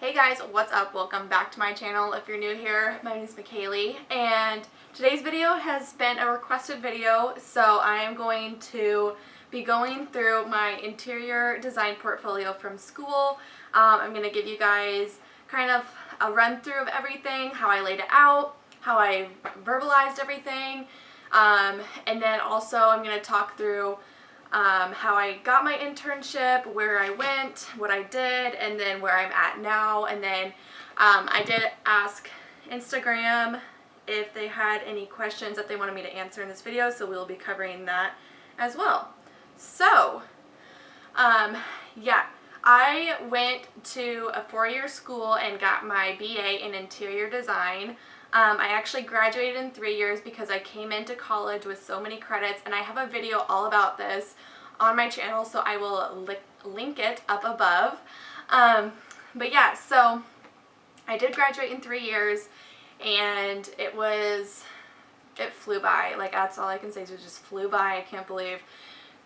Hey guys, what's up? Welcome back to my channel. If you're new here, my name is McKaylee, and today's video has been a requested video, so I am going to be going through my interior design portfolio from school. I'm going to give you guys kind of a run through of everything, how I laid it out, how I verbalized everything, and then also I'm going to talk through how I got my internship, where I went, what I did, and then where I'm at now. And then I did ask Instagram if they had any questions that they wanted me to answer in this video, so we'll be covering that as well. So, yeah, I went to a four-year school and got my BA in interior design. I actually graduated in 3 years because I came into college with so many credits, and I have a video all about this on my channel, so I will link it up above. But yeah, so I did graduate in 3 years, and it flew by. Like, that's all I can say, is it just flew by. I can't believe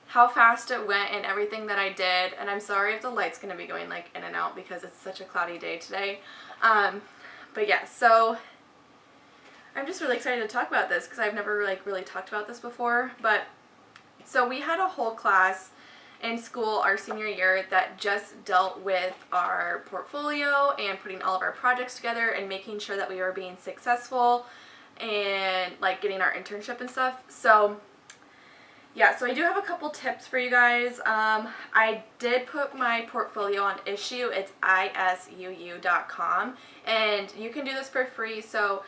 how fast it went and everything that I did. And I'm sorry if the light's gonna be going like in and out because it's such a cloudy day today. But yeah, so I'm just really excited to talk about this because I've never really talked about this before. But so we had a whole class in school our senior year that just dealt with our portfolio and putting all of our projects together and making sure that we were being successful and like getting our internship and stuff. So yeah, so I do have a couple tips for you guys. I did put my portfolio on Issuu. It's issuu.com, and you can do this for free. So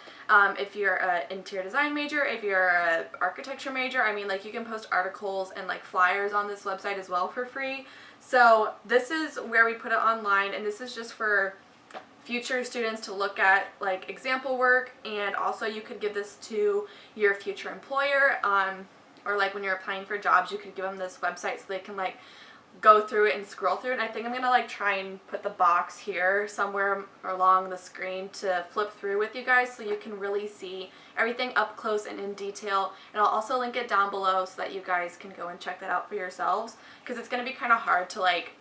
if you're an interior design major, if you're an architecture major, I mean, like, you can post articles and like flyers on this website as well for free. So this is where we put it online, and this is just for future students to look at like example work, and also you could give this to your future employer. Or like when you're applying for jobs, you could give them this website so they can like go through it and scroll through it. And I think I'm gonna like try and put the box here somewhere along the screen to flip through with you guys so you can really see everything up close and in detail. And I'll also link it down below so that you guys can go and check that out for yourselves, because it's gonna be kind of hard to like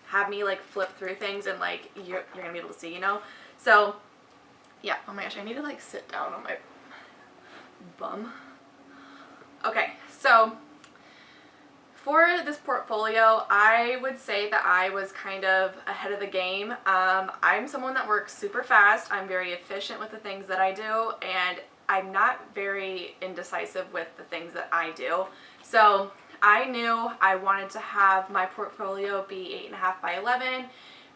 have me like flip through things and like you're gonna be able to see, you know. So yeah, oh my gosh, I need to like sit down on my bum. Okay, so for this portfolio, I would say that I was kind of ahead of the game. I'm someone that works super fast. I'm very efficient with the things that I do, and I'm not very indecisive with the things that I do. So I knew I wanted to have my portfolio be 8.5 by 11.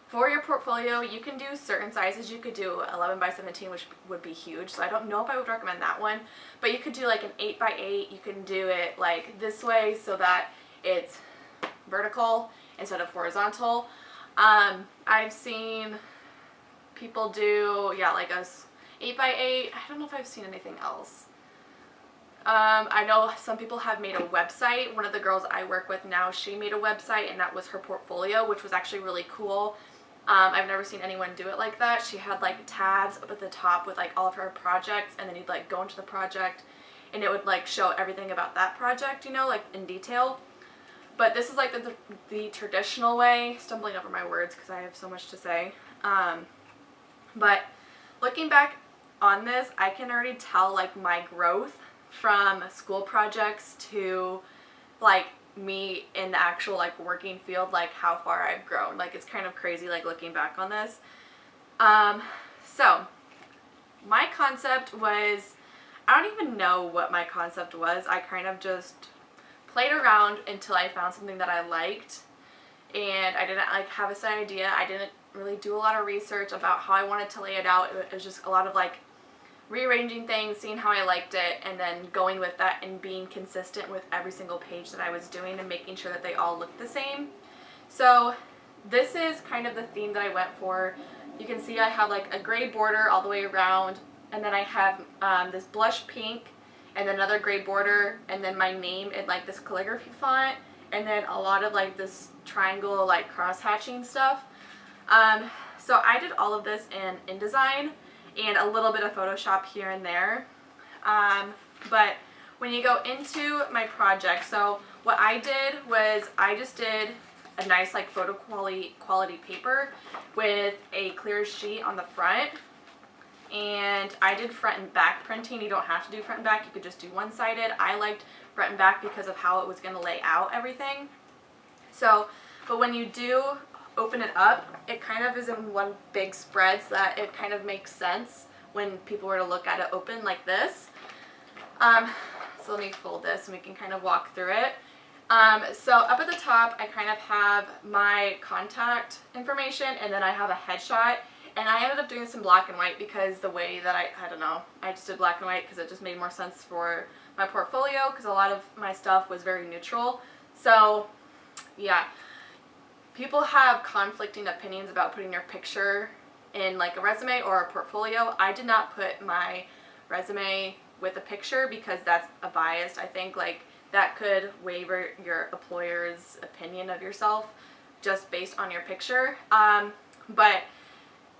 For your portfolio, you can do certain sizes. You could do 11 by 17, which would be huge. So I don't know if I would recommend that one, but you could do like an 8 by 8. You can do it like this way so that it's vertical instead of horizontal. I've seen people do, yeah, like a 8 by 8. I don't know if I've seen anything else. I know some people have made a website. One of the girls I work with now, she made a website, and that was her portfolio, which was actually really cool. I've never seen anyone do it like that. She had like tabs up at the top with like all of her projects, and then you'd like go into the project and it would like show everything about that project, you know, like in detail. But this is like the traditional way. Stumbling over my words because I have so much to say. But looking back on this, I can already tell like my growth from school projects to like me in the actual like working field, like how far I've grown. Like, it's kind of crazy like looking back on this. So my concept was, I don't even know what my concept was. I kind of just played around until I found something that I liked, and I didn't like have a set idea. I didn't really do a lot of research about how I wanted to lay it out. It was just a lot of like rearranging things, seeing how I liked it, and then going with that and being consistent with every single page that I was doing and making sure that they all looked the same. So this is kind of the theme that I went for. You can see I have like a gray border all the way around, and then I have this blush pink, and then another gray border, and then my name in like this calligraphy font, and then a lot of like this triangle like cross hatching stuff. So I did all of this in InDesign and a little bit of Photoshop here and there. But when you go into my project, so what I did was I just did a nice like photo quality paper with a clear sheet on the front. And I did front and back printing. You don't have to do front and back, you could just do one-sided. I liked front and back because of how it was going to lay out everything. So, but when you do open it up, it kind of is in one big spread so that it kind of makes sense when people were to look at it open like this. So let me fold this and we can kind of walk through it. So up at the top, I kind of have my contact information, and then I have a headshot. And I ended up doing this in black and white because the way that I don't know, I just did black and white because it just made more sense for my portfolio, because a lot of my stuff was very neutral. So yeah, people have conflicting opinions about putting your picture in like a resume or a portfolio. I did not put my resume with a picture because that's a bias. I think like that could waver your employer's opinion of yourself just based on your picture. But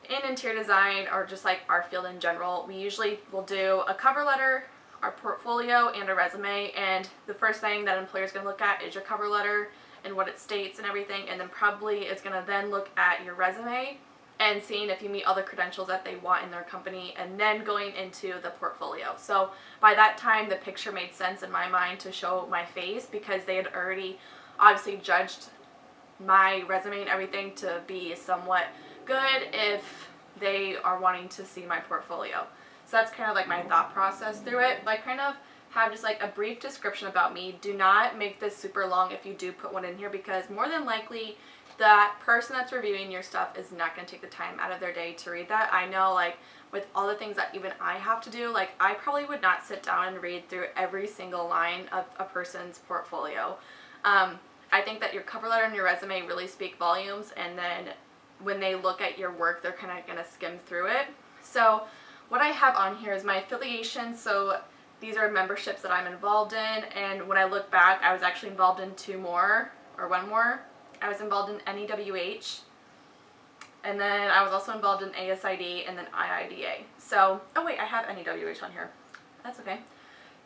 in interior design, or just like our field in general, we usually will do a cover letter, our portfolio, and a resume. And the first thing that an employer is going to look at is your cover letter and what it states and everything, and then probably it's going to then look at your resume and seeing if you meet all the credentials that they want in their company, and then going into the portfolio. So by that time, the picture made sense in my mind to show my face, because they had already obviously judged my resume and everything to be somewhat good if they are wanting to see my portfolio. So that's kind of like my thought process through it. But I kind of have just like a brief description about me. Do not make this super long if you do put one in here, because more than likely that person that's reviewing your stuff is not going to take the time out of their day to read that. I know, like, with all the things that even I have to do, like, I probably would not sit down and read through every single line of a person's portfolio. I think that your cover letter and your resume really speak volumes, and then when they look at your work, they're kind of going to skim through it. So what I have on here is my affiliations. So these are memberships that I'm involved in, and when I look back, I was actually involved in one more. I was involved in NEWH, and then I was also involved in ASID and then IIDA. So, oh wait, I have NEWH on here. That's okay.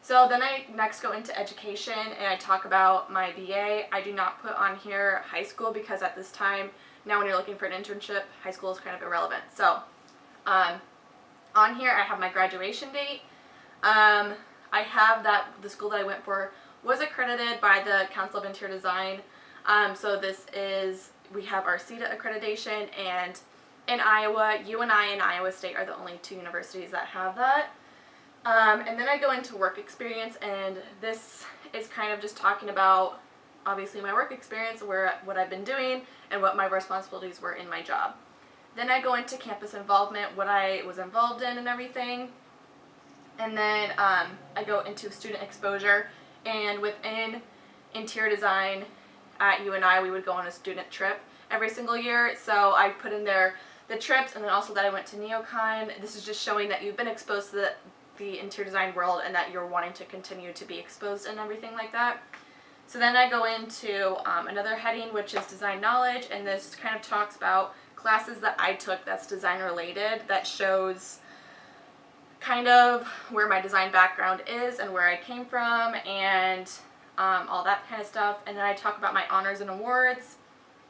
So then I next go into education, and I talk about my BA. I do not put on here high school, because at this time, now when you're looking for an internship, high school is kind of irrelevant. So on here I have my graduation date. I have that the school that I went for was accredited by the Council of Interior Design. So this is, we have our CETA accreditation, and in Iowa, UNI and Iowa State are the only two universities that have that. And then I go into work experience, and this is kind of just talking about obviously my work experience, what I've been doing, and what my responsibilities were in my job. Then I go into campus involvement, what I was involved in and everything. And then I go into student exposure, and within interior design at UNI, we would go on a student trip every single year. So I put in there the trips, and then also that I went to neocon. This is just showing that you've been exposed to the interior design world, and that you're wanting to continue to be exposed and everything like that. So then I go into another heading, which is design knowledge, and this kind of talks about classes that I took that's design related, that shows kind of where my design background is and where I came from, and all that kind of stuff. And then I talk about my honors and awards,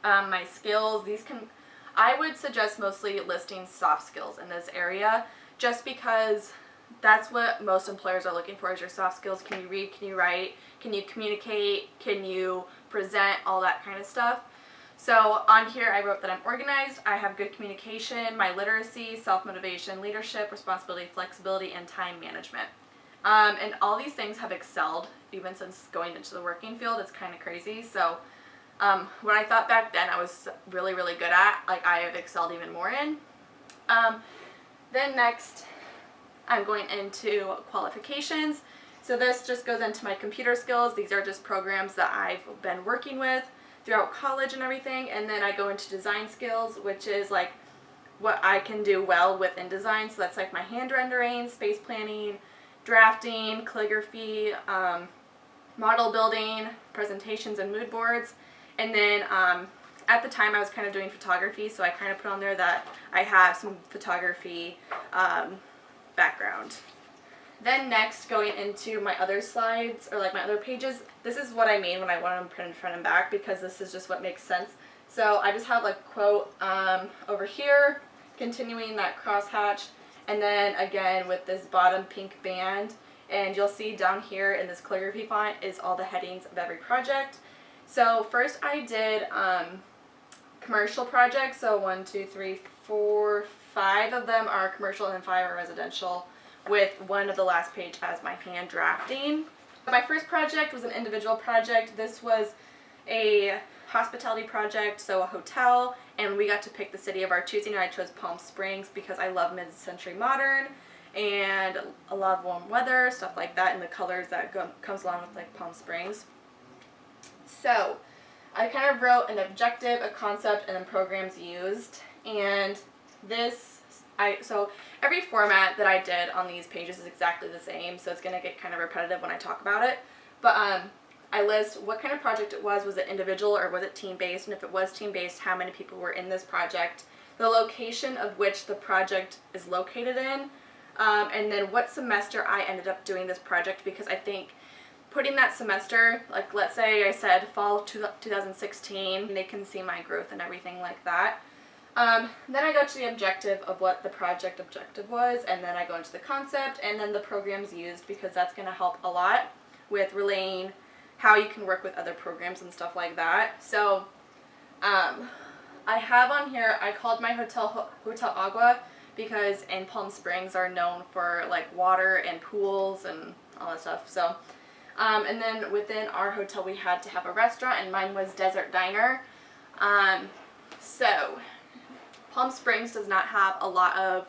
my skills. I would suggest mostly listing soft skills in this area, just because that's what most employers are looking for, is your soft skills. Can you read? Can you write? Can you communicate? Can you present? All that kind of stuff. So on here I wrote that I'm organized, I have good communication, my literacy, self-motivation, leadership, responsibility, flexibility, and time management. And all these things have excelled even since going into the working field. It's kind of crazy. So what I thought back then I was really, really good at, like, I have excelled even more in. Then next I'm going into qualifications. So this just goes into my computer skills. These are just programs that I've been working with throughout college and everything. And then I go into design skills, which is like what I can do well with InDesign. So that's like my hand rendering, space planning, drafting, calligraphy, model building, presentations, and mood boards. And then at the time I was kind of doing photography, so I kind of put on there that I have some photography background. Then next, going into my other slides, or like my other pages, this is what I mean when I want them printed front and back, because this is just what makes sense. So I just have like a quote over here, continuing that crosshatch, and then again with this bottom pink band, and you'll see down here in this calligraphy font is all the headings of every project. So first I did commercial projects, so 1, 2, 3, 4, 5 of them are commercial and 5 are residential, with one of the last page as my hand drafting. My first project was an individual project. This was a hospitality project, so a hotel, and we got to pick the city of our choosing, and I chose Palm Springs because I love mid-century modern and a lot of warm weather, stuff like that, and the colors that comes along with like Palm Springs. So I kind of wrote an objective, a concept, and then programs used, and so every format that I did on these pages is exactly the same, so it's going to get kind of repetitive when I talk about it. But I list what kind of project it was it individual or was it team-based, and if it was team-based, how many people were in this project, the location of which the project is located in, and then what semester I ended up doing this project, because I think putting that semester, like let's say I said fall 2016, they can see my growth and everything like that. Then I go to the objective of what the project objective was, and then I go into the concept, and then the programs used, because that's going to help a lot with relaying how you can work with other programs and stuff like that. So I have on here, I called my hotel Hotel Agua, because in Palm Springs are known for like water and pools and all that stuff. So and then within our hotel we had to have a restaurant, and mine was Desert Diner. So Palm Springs does not have a lot of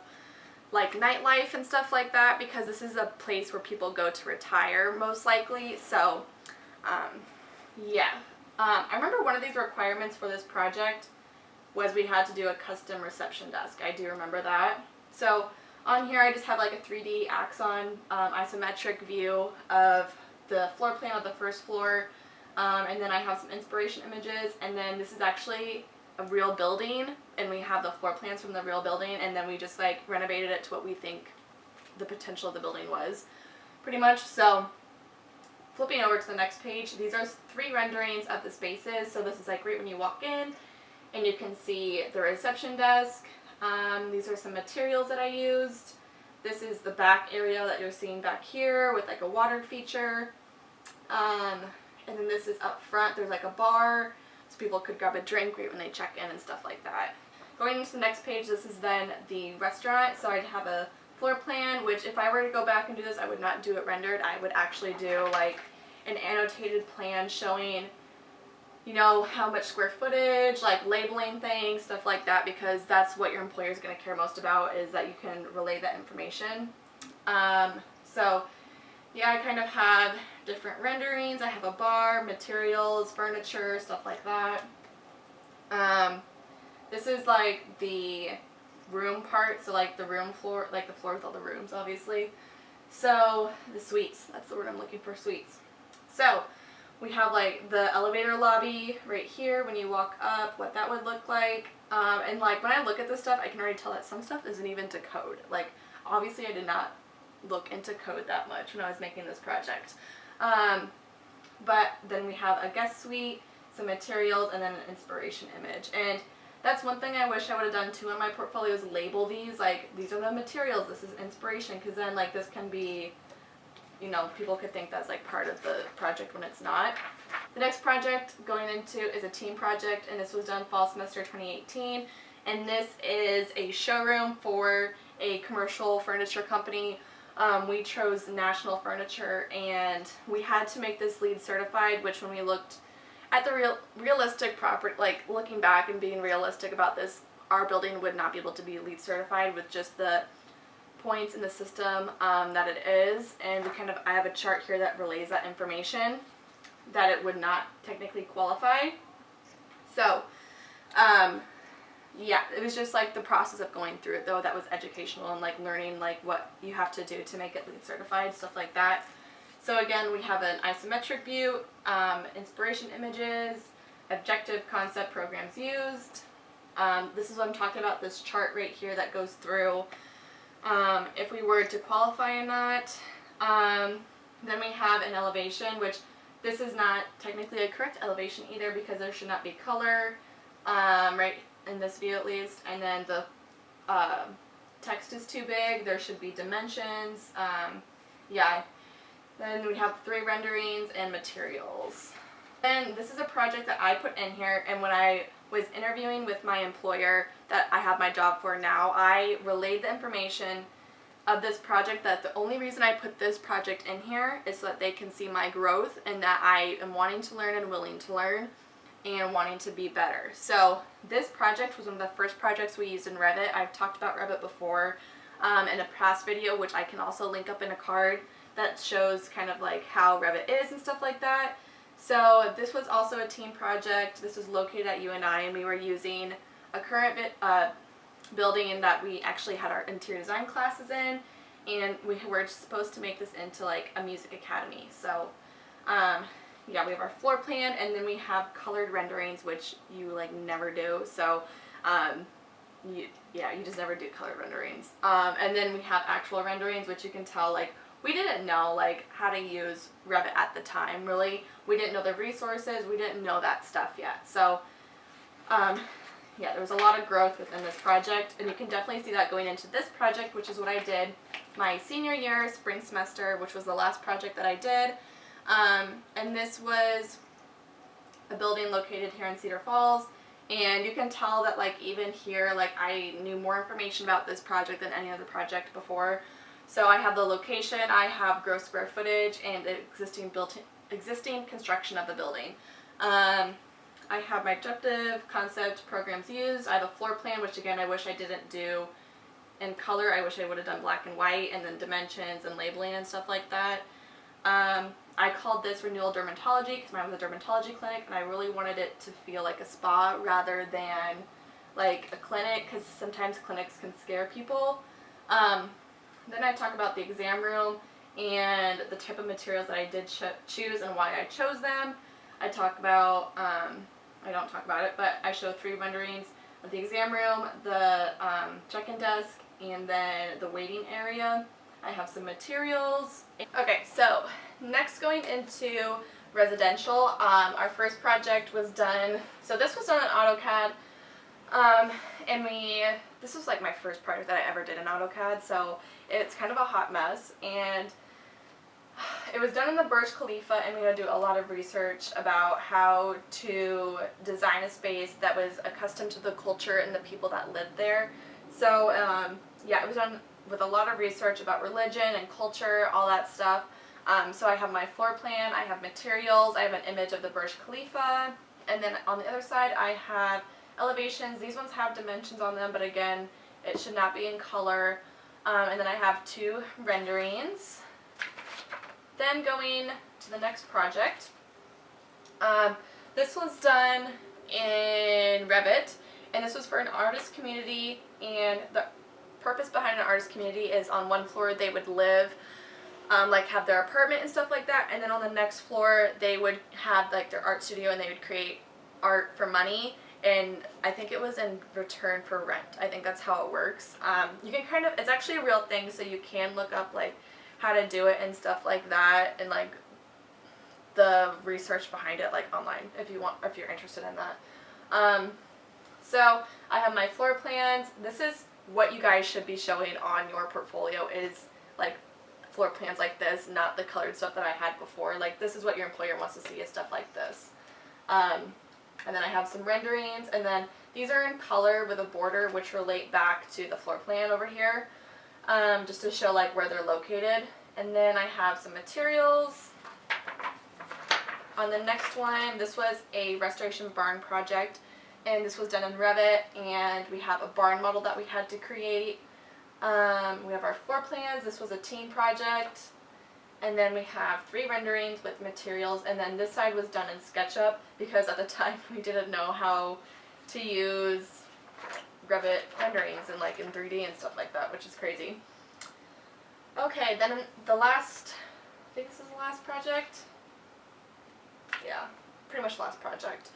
like nightlife and stuff like that, because this is a place where people go to retire most likely. So yeah, I remember one of these requirements for this project was we had to do a custom reception desk. I do remember that. So on here I just have like a 3D axon isometric view of the floor plan of the first floor, and then I have some inspiration images, and then this is actually a real building, and we have the floor plans from the real building, and then we just like renovated it to what we think the potential of the building was, pretty much. So flipping over to the next page, these are 3 renderings of the spaces. So this is like right when you walk in, and you can see the reception desk. These are some materials that I used. This is the back area that you're seeing back here with like a water feature. And then this is up front, there's like a bar, so people could grab a drink right when they check in and stuff like that. Going into the next page, this is then the restaurant. So I'd have a floor plan, which if I were to go back and do this, I would not do it rendered. I would actually do like an annotated plan showing, you know, how much square footage, like labeling things, stuff like that, because that's what your employer is going to care most about, is that you can relay that information. So yeah, I kind of have different renderings. I have a bar, materials, furniture, stuff like that. This is like the room part, so like the room floor, like the floor with all the rooms, obviously. So the suites, that's the word I'm looking for, suites. So we have like the elevator lobby right here when you walk up, what that would look like. And like when I look at this stuff, I can already tell that some stuff isn't even to code. Like obviously I did not look into code that much when I was making this project. But then we have a guest suite, some materials, and then an inspiration image. And that's one thing I wish I would have done too in my portfolio, is label these, like these are the materials, this is inspiration, because then like this can be, you know, people could think that's like part of the project when it's not. The next project going into is a team project, and this was done fall semester 2018, and this is a showroom for a commercial furniture company. We chose National Furniture, and we had to make this LEED certified, which when we looked at the realistic property, like looking back and being realistic about this, our building would not be able to be LEED certified with just the points in the system that it is. And I have a chart here that relays that information, that it would not technically qualify. So yeah, it was just like the process of going through it though that was educational, and like learning like what you have to do to make it LEED certified, stuff like that. So again, we have an isometric view, inspiration images, objective, concept, programs used. This is what I'm talking about, this chart right here that goes through if we were to qualify or not. Then we have an elevation, which this is not technically a correct elevation either because there should not be color, right in this view at least. And then the text is too big. There should be dimensions. Yeah. Then we have 3 renderings and materials. And this is a project that I put in here, and when I was interviewing with my employer that I have my job for now, I relayed the information of this project that the only reason I put this project in here is so that they can see my growth and that I am wanting to learn and willing to learn and wanting to be better. So this project was one of the first projects we used in Revit. I've talked about Revit before in a past video, which I can also link up in a card that shows kind of like how Revit is and stuff like that. So this was also a team project. This was located at UNI, and we were using a current building that we actually had our interior design classes in, and we were supposed to make this into like a music academy. So yeah, we have our floor plan, and then we have colored renderings, which you like never do. So you just never do colored renderings. And then we have actual renderings, which you can tell like we didn't know like how to use Revit at the time, really. We didn't know the resources, we didn't know that stuff yet. So yeah, there was a lot of growth within this project, and you can definitely see that going into this project, which is what I did my senior year, spring semester, which was the last project that I did. And this was a building located here in Cedar Falls, and you can tell that like even here, like I knew more information about this project than any other project before. So I have the location, I have gross square footage, and the existing construction of the building. I have my objective, concept, programs used. I have a floor plan, which again I wish I didn't do in color. I wish I would have done black and white, and then dimensions and labeling and stuff like that. I called this Renewal Dermatology because mine was a dermatology clinic, and I really wanted it to feel like a spa rather than like a clinic, because sometimes clinics can scare people. Then I talk about the exam room and the type of materials that I did choose and why I chose them. I talk about, I don't talk about it, but I show 3 renderings of the exam room, the check-in desk, and then the waiting area. I have some materials. Okay, so next going into residential, our first project was done, so this was done in AutoCAD, and this was like my first project that I ever did in AutoCAD, so it's kind of a hot mess, and it was done in the Burj Khalifa, and we had to do a lot of research about how to design a space that was accustomed to the culture and the people that lived there. So yeah, it was done with a lot of research about religion and culture, all that stuff. So I have my floor plan, I have materials, I have an image of the Burj Khalifa, and then on the other side I have elevations. These ones have dimensions on them, but again, it should not be in color. And then I have 2 renderings. Then going to the next project, this was done in Revit, and this was for an artist community, and the purpose behind an artist community is on one floor they would live, like have their apartment and stuff like that, and then on the next floor they would have like their art studio, and they would create art for money, and I think it was in return for rent. I think that's how it works. You can kind of, it's actually a real thing, so you can look up like how to do it and stuff like that, and like the research behind it like online if you're interested in that. So I have my floor plans. This is what you guys should be showing on your portfolio, is like floor plans like this, not the colored stuff that I had before. Like this is what your employer wants to see, is stuff like this. And then I have some renderings, and then these are in color with a border which relate back to the floor plan over here, just to show like where they're located. And then I have some materials. On the next one, this was a restoration barn project, and this was done in Revit, and we have a barn model that we had to create. We have our floor plans. This was a team project. And then we have 3 renderings with materials, and then this side was done in SketchUp because at the time we didn't know how to use Revit renderings and like in 3D and stuff like that, which is crazy. Okay, then the last, I think this is the last project. Yeah, pretty much the last project.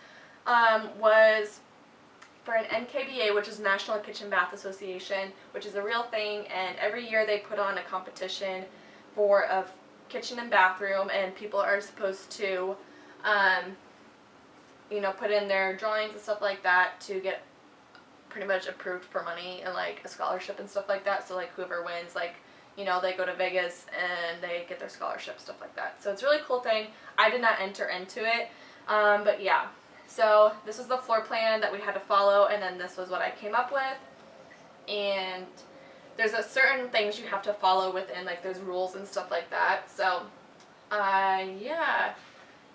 Was for an NKBA, which is National Kitchen Bath Association, which is a real thing, and every year they put on a competition for a kitchen and bathroom, and people are supposed to, you know, put in their drawings and stuff like that to get pretty much approved for money and like a scholarship and stuff like that. So like whoever wins, like, you know, they go to Vegas and they get their scholarship, stuff like that. So it's a really cool thing. I did not enter into it, but yeah. So this was the floor plan that we had to follow, and then this was what I came up with. And there's a certain things you have to follow within, like there's rules and stuff like that. So, yeah,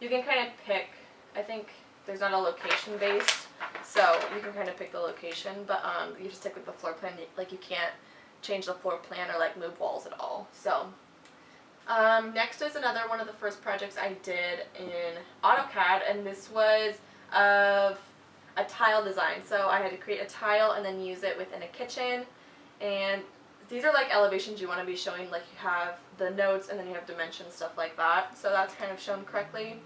you can kind of pick, I think there's not a location based, so you can kind of pick the location, but you just stick with the floor plan. Like you can't change the floor plan or like move walls at all. So, next is another one of the first projects I did in AutoCAD, and this was of a tile design. So I had to create a tile and then use it within a kitchen, and these are like elevations you want to be showing, like you have the notes and then you have dimensions, stuff like that. So that's kind of shown correctly.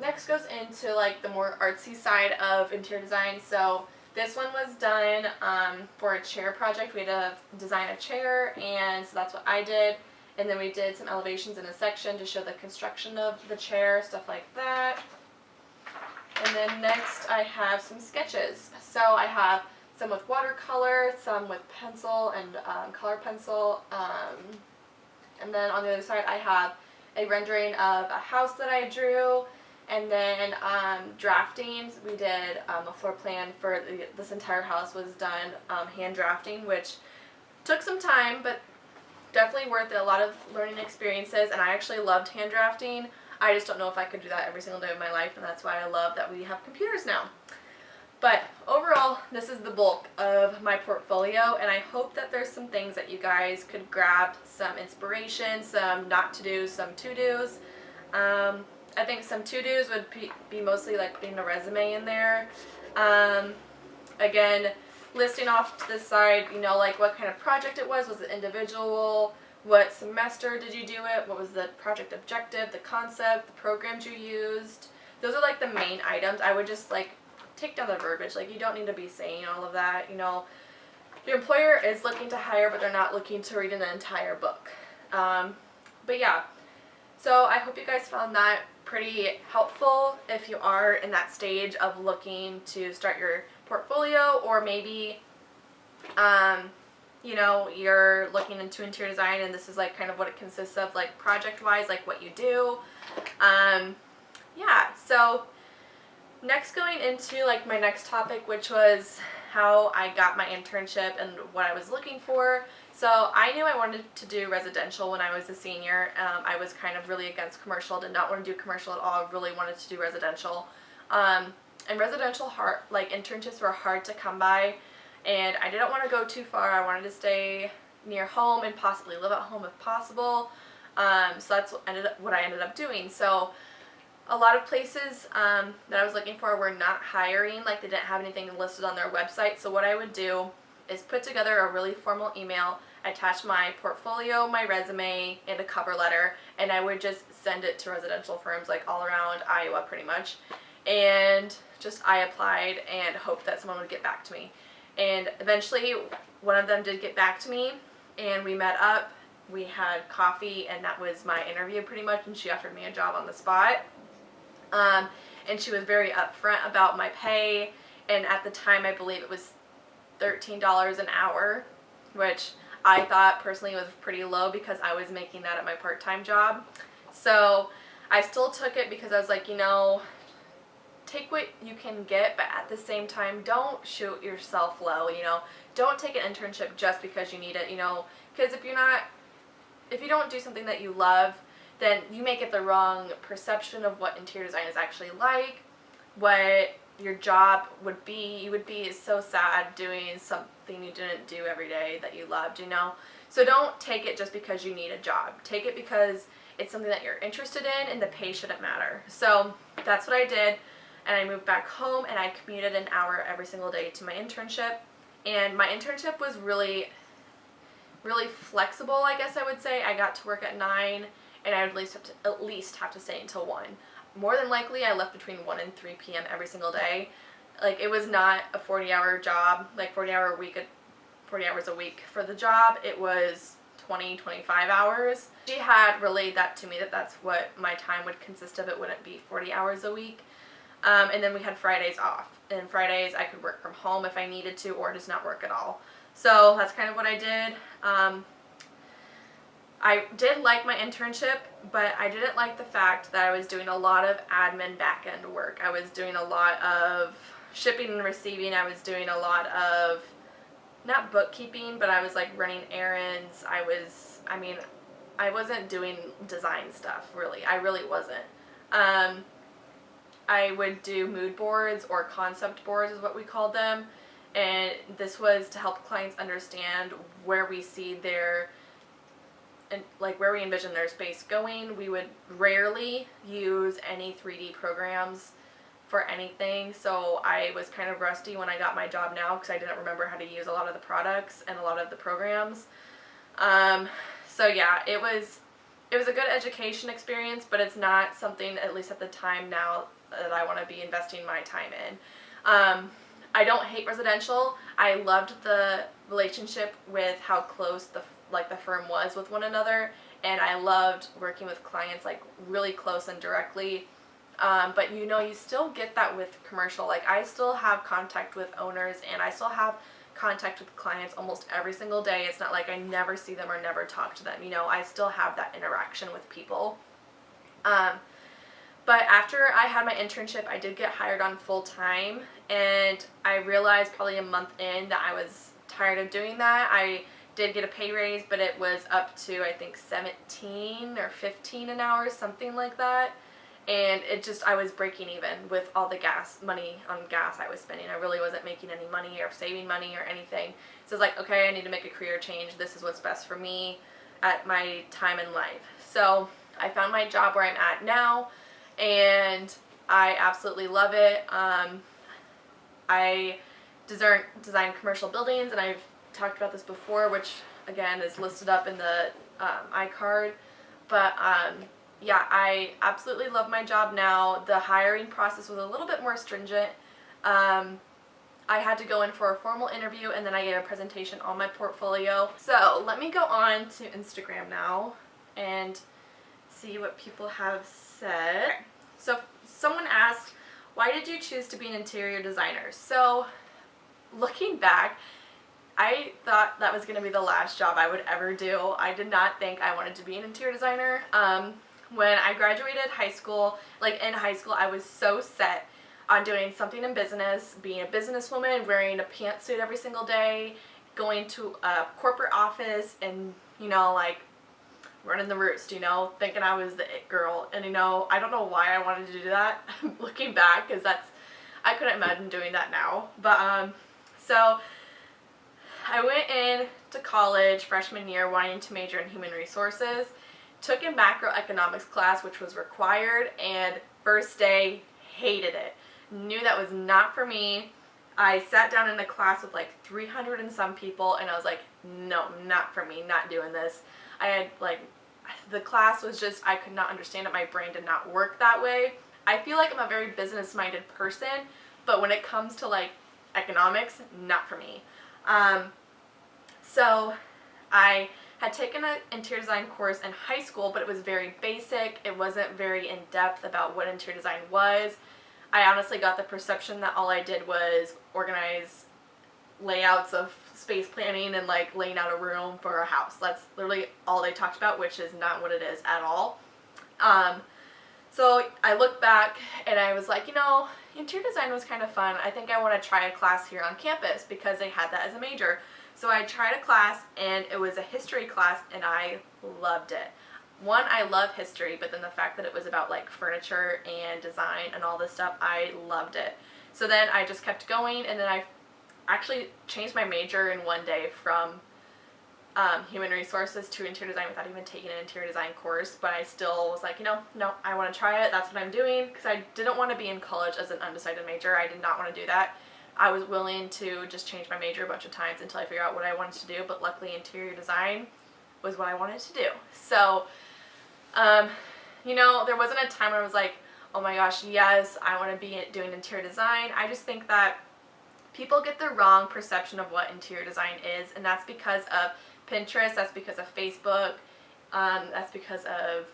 Next goes into like the more artsy side of interior design. So this one was done for a chair project. We had to design a chair, and so that's what I did. And then we did some elevations in a section to show the construction of the chair, stuff like that. And then next I have some sketches. So I have some with watercolor, some with pencil and color pencil. And then on the other side I have a rendering of a house that I drew. And then drafting, we did a floor plan for this entire house was done hand drafting, which took some time, but definitely worth it. A lot of learning experiences, and I actually loved hand drafting. I just don't know if I could do that every single day of my life, and that's why I love that we have computers now. But overall, this is the bulk of my portfolio, and I hope that there's some things that you guys could grab some inspiration, some not to-dos, some to-dos. I think some to-dos would be mostly like putting a resume in there. Again, listing off to the side, you know, like what kind of project it was it individual, what semester did you do it, what was the project objective, the concept, the programs you used. Those are like the main items. I would just like take down the verbiage. Like you don't need to be saying all of that, you know. Your employer is looking to hire, but they're not looking to read an entire book. But yeah, so I hope you guys found that pretty helpful if you are in that stage of looking to start your portfolio, or maybe you know, you're looking into interior design and this is like kind of what it consists of, like project wise, like what you do. Yeah, so next going into like my next topic, which was how I got my internship and what I was looking for. So I knew I wanted to do residential when I was a senior. I was kind of really against commercial, did not want to do commercial at all, really wanted to do residential. And residential like internships were hard to come by, and I didn't want to go too far. I wanted to stay near home and possibly live at home if possible. So that's what I ended up doing. So a lot of places that I was looking for were not hiring, like they didn't have anything listed on their website. So what I would do is put together a really formal email, attach my portfolio, my resume, and a cover letter, and I would just send it to residential firms like all around Iowa pretty much. And just I applied and hoped that someone would get back to me. And eventually one of them did get back to me, and we met up, we had coffee, and that was my interview pretty much, and she offered me a job on the spot. And she was very upfront about my pay, and at the time I believe it was $13 an hour, which I thought personally was pretty low because I was making that at my part-time job. So I still took it because I was like, you know, take what you can get, but at the same time, don't shoot yourself low, you know. Don't take an internship just because you need it, you know, because if you don't do something that you love, then you may get the wrong perception of what interior design is actually like, what your job would be. You would be so sad doing something you didn't do every day that you loved, you know. So don't take it just because you need a job. Take it because it's something that you're interested in, and the pay shouldn't matter. So that's what I did, and I moved back home, and I commuted an hour every single day to my internship. And my internship was really flexible, I guess I would say. I got to work at 9, and I would at least have to stay until 1. More than likely, I left between 1 and 3 p.m. every single day. Like, it was not a 40-hour job, like 40 hours a week for the job. It was 20, 25 hours. She had relayed that to me, that that's what my time would consist of. It wouldn't be 40 hours a week. And then we had Fridays off. And Fridays I could work from home if I needed to, or just not work at all. So that's kind of what I did. I did like my internship, but I didn't like the fact that I was doing a lot of admin back-end work. I was doing a lot of shipping and receiving. I was doing a lot of, not bookkeeping, but I was like running errands. I wasn't doing design stuff, really. I really wasn't. I would do mood boards, or concept boards is what we called them. And this was to help clients understand where we see their, like where we envision their space going. We would rarely use any 3D programs for anything, so I was kind of rusty when I got my job now because I didn't remember how to use a lot of the products and a lot of the programs. So yeah, it was a good education experience, but it's not something, at least at the time now, that I want to be investing my time in. I don't hate residential. I loved the relationship with how close the firm was with one another, and I loved working with clients like really close and directly. But you know, you still get that with commercial. Like, I still have contact with owners, and I still have contact with clients almost every single day. It's not like I never see them or never talk to them. You know, I still have that interaction with people. But after I had my internship, I did get hired on full time, and I realized probably a month in that I was tired of doing that. I did get a pay raise, but it was up to, I think, 17 or 15 an hour, something like that. And I was breaking even with all the money on gas I was spending. I really wasn't making any money or saving money or anything. So I was like, okay, I need to make a career change. This is what's best for me at my time in life. So I found my job where I'm at now, and I absolutely love it. I design commercial buildings, and I've talked about this before, which again is listed up in the iCard. But yeah, I absolutely love my job now. The hiring process was a little bit more stringent. I had to go in for a formal interview, and then I gave a presentation on my portfolio. So let me go on to Instagram now and see what people have said. So someone asked, why did you choose to be an interior designer? So looking back, I thought that was going to be the last job I would ever do. I did not think I wanted to be an interior designer. When I graduated high school, in high school, I was so set on doing something in business, being a businesswoman, wearing a pantsuit every single day, going to a corporate office, and, you know, like, running the roost, you know, thinking I was the it girl. And, you know, I don't know why I wanted to do that, looking back, because I couldn't imagine doing that now. But, so I went in to college freshman year wanting to major in human resources, took a macroeconomics class, which was required, and first day, hated it. Knew that was not for me. I sat down in a class with like 300 and some people, and I was like, no, not for me, not doing this. I had the class was just, I could not understand it. My brain did not work that way. I feel like I'm a very business-minded person, but when it comes to like economics, not for me. So I had taken an interior design course in high school, but it was very basic. It wasn't very in-depth about what interior design was. I honestly got the perception that all I did was organize layouts of space planning and like laying out a room for a house. That's literally all they talked about, which is not what it is at all. So I look back and I was like, you know, interior design was kind of fun. I think I want to try a class here on campus because they had that as a major. So I tried a class, and it was a history class, and I loved it. One, I love history, but then the fact that it was about like furniture and design and all this stuff, I loved it. So then I just kept going, and then I actually changed my major in one day from human resources to interior design without even taking an interior design course. But I still was like, you know, no, I want to try it. That's what I'm doing, because I didn't want to be in college as an undecided major. I did not want to do that. I was willing to just change my major a bunch of times until I figured out what I wanted to do, but luckily interior design was what I wanted to do. So, you know, there wasn't a time where I was like, oh my gosh, yes, I want to be doing interior design. I just think that people get the wrong perception of what interior design is, and that's because of Pinterest, that's because of Facebook, that's because of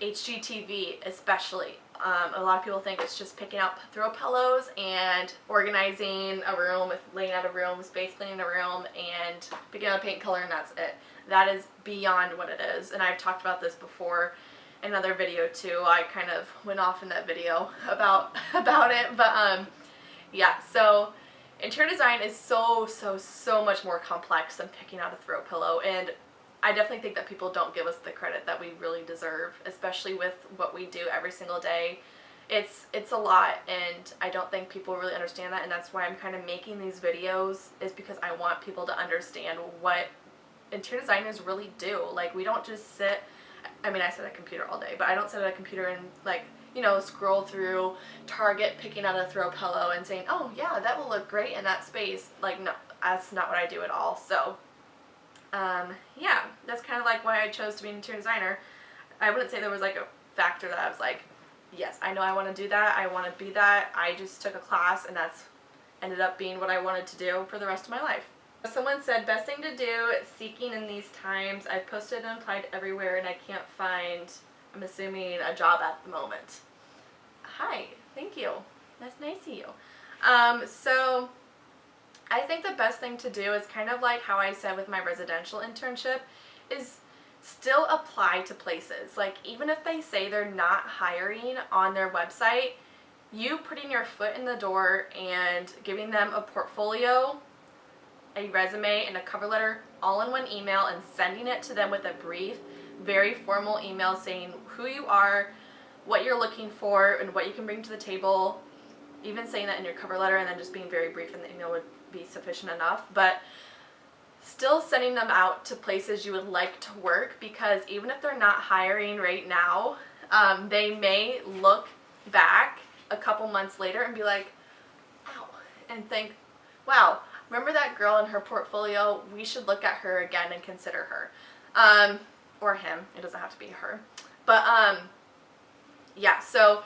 HGTV especially. A lot of people think it's just picking out throw pillows and organizing a room, with laying out a room, space cleaning a room, and picking out a paint color, and that's it. That is beyond what it is, and I've talked about this before in another video too. I kind of went off in that video about it, but yeah, so interior design is so much more complex than picking out a throw pillow, and I definitely think that people don't give us the credit that we really deserve, especially with what we do every single day. It's a lot, and I don't think people really understand that, and that's why I'm kind of making these videos, is because I want people to understand what interior designers really do. Like, we don't just sit, I mean, I sit at a computer all day, but I don't sit at a computer and, like, you know, scroll through Target picking out a throw pillow and saying, oh yeah, that will look great in that space. Like, no, that's not what I do at all. So yeah, that's kind of like why I chose to be an interior designer. I wouldn't say there was like a factor that I was like, yes, I know I want to do that, I want to be that. I just took a class, and that's ended up being what I wanted to do for the rest of my life. Someone said, best thing to do, seeking in these times. I've posted and applied everywhere, and I can't find, I'm assuming, a job at the moment. Hi, thank you. That's nice of you. So I think the best thing to do is kind of like how I said with my residential internship, is still apply to places. Like, even if they say they're not hiring on their website, you putting your foot in the door and giving them a portfolio, a resume, and a cover letter all in one email, and sending it to them with a brief, very formal email saying who you are, what you're looking for, and what you can bring to the table. Even saying that in your cover letter, and then just being very brief in the email would be sufficient enough. But still sending them out to places you would like to work, because even if they're not hiring right now, they may look back a couple months later and be like, ow, and think, wow, remember that girl in her portfolio? We should look at her again and consider her. Or him. It doesn't have to be her. But yeah, so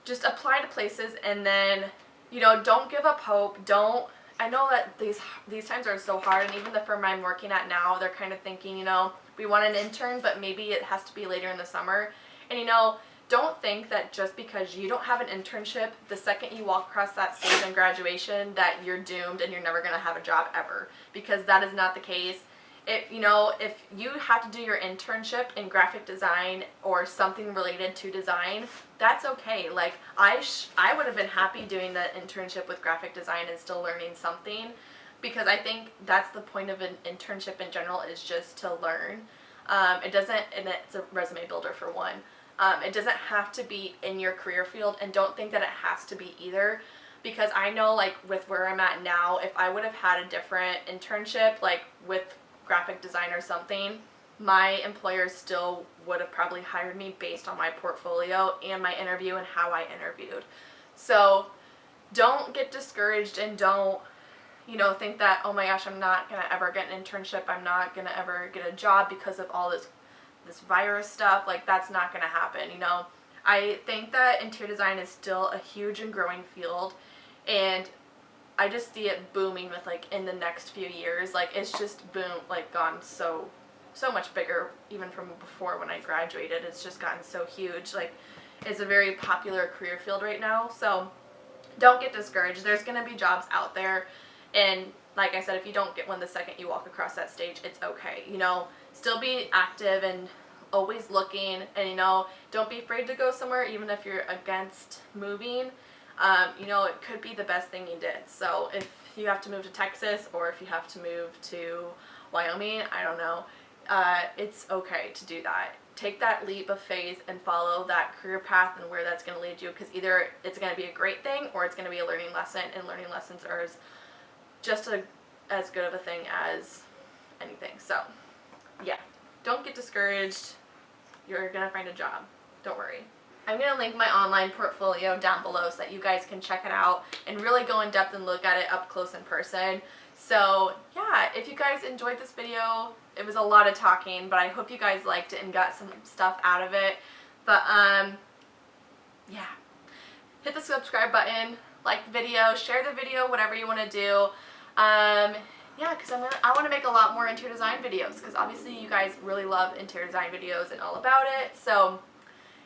just apply to places, and then, you know, don't give up hope. I know that these times are so hard, and even the firm I'm working at now, they're kind of thinking, you know, we want an intern, but maybe it has to be later in the summer. And, you know, don't think that just because you don't have an internship, the second you walk across that stage in graduation, that you're doomed and you're never going to have a job ever, because that is not the case. You know, if you have to do your internship in graphic design or something related to design, that's okay. Like, I would have been happy doing the internship with graphic design and still learning something, because I think that's the point of an internship in general, is just to learn. It doesn't, and it's a resume builder for one. It doesn't have to be in your career field, and don't think that it has to be either. Because I know, like, with where I'm at now, if I would have had a different internship, like with graphic design or something, my employer still would have probably hired me based on my portfolio and my interview and how I interviewed. So don't get discouraged, and don't, you know, think that, oh my gosh, I'm not going to ever get an internship, I'm not going to ever get a job because of all this virus stuff. Like, that's not going to happen, you know. I think that interior design is still a huge and growing field, and I just see it booming with, like, in the next few years. Like, it's just gone so much bigger, even from before when I graduated. It's just gotten so huge. Like, it's a very popular career field right now. So don't get discouraged. There's going to be jobs out there, and like I said, if you don't get one the second you walk across that stage, it's okay. You know, still be active and always looking, and, you know, don't be afraid to go somewhere, even if you're against moving. You know, it could be the best thing you did. So if you have to move to Texas, or if you have to move to Wyoming, I don't know, it's okay to do that. Take that leap of faith and follow that career path and where that's going to lead you, because either it's going to be a great thing or it's going to be a learning lesson, and learning lessons are just as good of a thing as anything. So yeah, don't get discouraged. You're going to find a job. Don't worry. I'm going to link my online portfolio down below so that you guys can check it out and really go in depth and look at it up close in person. So yeah, if you guys enjoyed this video, it was a lot of talking, but I hope you guys liked it and got some stuff out of it. But yeah, hit the subscribe button, like the video, share the video, whatever you want to do. yeah, because I want to make a lot more interior design videos, because obviously you guys really love interior design videos and all about it. So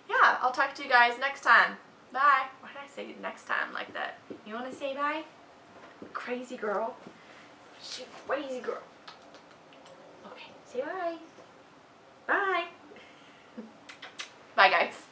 yeah, I'll talk to you guys next time. Bye. Why did I say next time like that? You want to say bye? Crazy girl. She crazy girl. Okay, say bye. Bye. Bye, guys.